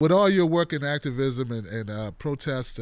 with all your work in activism and protest,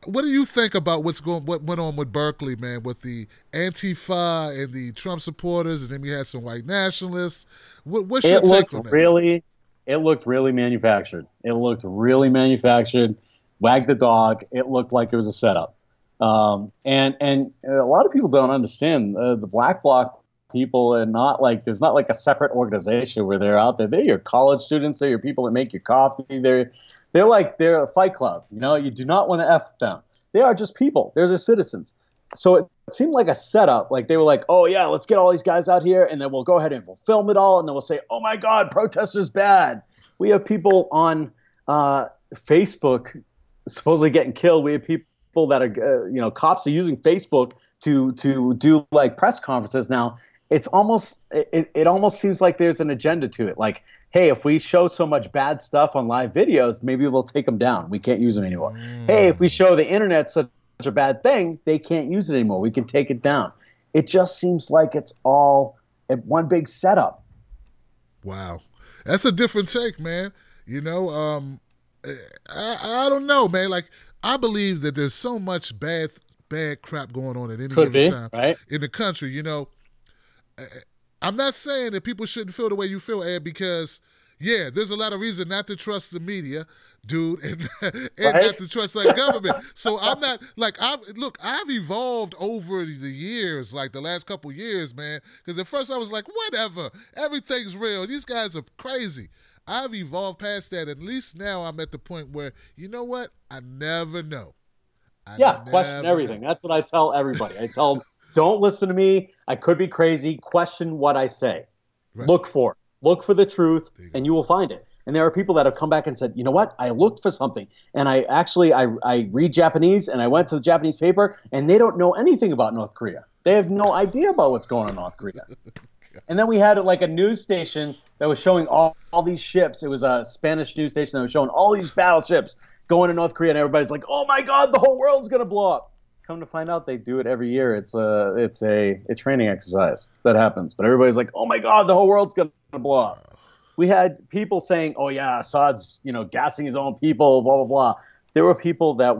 what do you think about what went on with Berkeley, man, with the Antifa and the Trump supporters, and then we had some white nationalists? What's your It take looked on that? really, it looked really manufactured. It looked really manufactured. Wag the dog. It looked like it was a setup. And a lot of people don't understand the Black Bloc people, and not like there's not like a separate organization where they're out there. They're your college students. They're your people that make your coffee. They're a fight club. You know, you do not want to f them. They are just people. They're just citizens. So it seemed like a setup. Like they were like, oh yeah, let's get all these guys out here, and then we'll go ahead and we'll film it all, and then we'll say, oh my God, protesters bad. We have people on Facebook supposedly getting killed. We have people that are, cops are using Facebook to do like press conferences now. It almost seems like there's an agenda to it. Like, hey, if we show so much bad stuff on live videos, maybe they'll take them down. We can't use them anymore. Hey, if we show the internet such a bad thing, they can't use it anymore. We can take it down. It just seems like it's all one big setup. Wow, that's a different take, man. You know, I don't know, man. Like, I believe that there's so much bad crap going on at any Could given be, time right? in the country. You know, I'm not saying that people shouldn't feel the way you feel, Ed, because yeah, there's a lot of reason not to trust the media, dude, and Right? not to trust our government. So I'm not like I've evolved over the years, like the last couple years, man. Because at first I was like, whatever, everything's real. These guys are crazy. I've evolved past that. At least now I'm at the point where, you know what? I never know. I Yeah, question never know. everything. That's what I tell everybody. I tell them, don't listen to me. I could be crazy. Question what I say. Right. Look for it. Look for the truth, There you go. and you will find it. And there are people that have come back and said, you know what? I looked for something, and I read Japanese, and I went to the Japanese paper, and they don't know anything about North Korea. They have no idea about what's going on in North Korea. And then we had like a news station that was showing all these ships. It was a Spanish news station that was showing all these battleships going to North Korea, and everybody's like, "Oh my God, the whole world's gonna blow up." Come to find out, they do it every year. It's a training exercise that happens, but everybody's like, "Oh my God, the whole world's gonna blow up." We had people saying, "Oh yeah, Assad's gassing his own people," blah blah blah. There were people that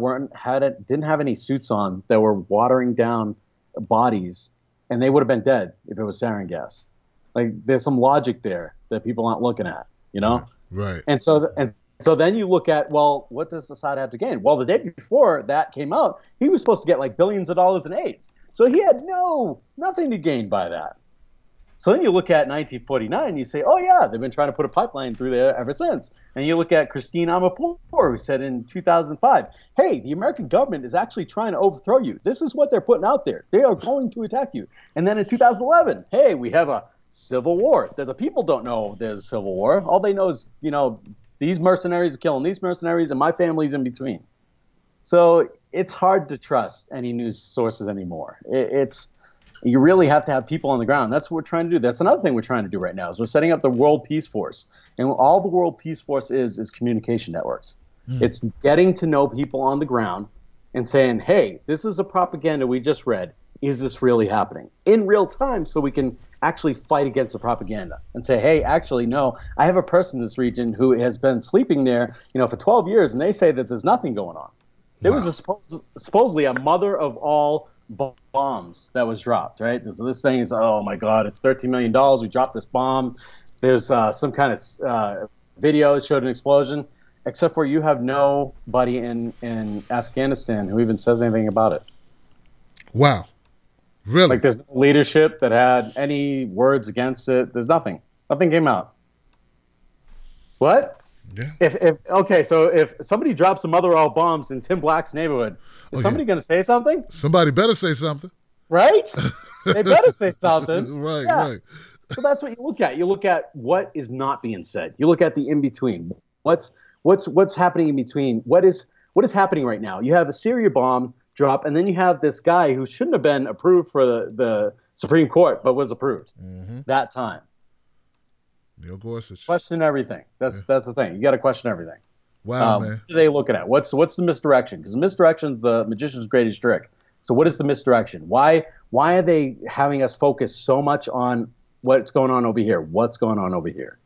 didn't have any suits on that were watering down bodies, and they would have been dead if it was sarin gas. Like there's some logic there that people aren't looking at, you know? Right. And so then you look at, well, what does Assad have to gain? Well, the day before that came out, he was supposed to get like billions of dollars in aid. So he had nothing to gain by that. So then you look at 1949, and you say, oh yeah, they've been trying to put a pipeline through there ever since. And you look at Christine Amanpour, who said in 2005, hey, the American government is actually trying to overthrow you. This is what they're putting out there. They are going to attack you. And then in 2011, hey, we have a civil war. The people don't know there's a civil war. All they know is, these mercenaries are killing these mercenaries, and my family's in between. So it's hard to trust any news sources anymore. You really have to have people on the ground. That's what we're trying to do. That's another thing we're trying to do right now is we're setting up the World Peace Force. And all the World Peace Force is communication networks. It's getting to know people on the ground and saying, hey, this is a propaganda we just read. Is this really happening in real time, so we can actually fight against the propaganda and say, hey, actually, no, I have a person in this region who has been sleeping there, for 12 years, and they say that there's nothing going on. There was supposedly a mother of all bombs that was dropped, right? This thing is, oh my God, it's $13 million. We dropped this bomb. There's some kind of video that showed an explosion, except for you have nobody in Afghanistan who even says anything about it. Wow. Really? Like there's no leadership that had any words against it. There's nothing. Nothing came out. What? Yeah. So if somebody drops some mother of all bombs in Tim Black's neighborhood, is somebody going to say something? Somebody better say something. Right? They better say something. Right, yeah. right. So that's what you look at. You look at what is not being said. You look at the in between. What's happening in between? What is happening right now? You have a Syria bomb drop, and then you have this guy who shouldn't have been approved for the Supreme Court, but was approved that time. Neil Gorsuch. Question everything. That's the thing. You got to question everything. Wow, man. What are they looking at? What's the misdirection? Because misdirection is the magician's greatest trick. So what is the misdirection? Why are they having us focus so much on what's going on over here? What's going on over here?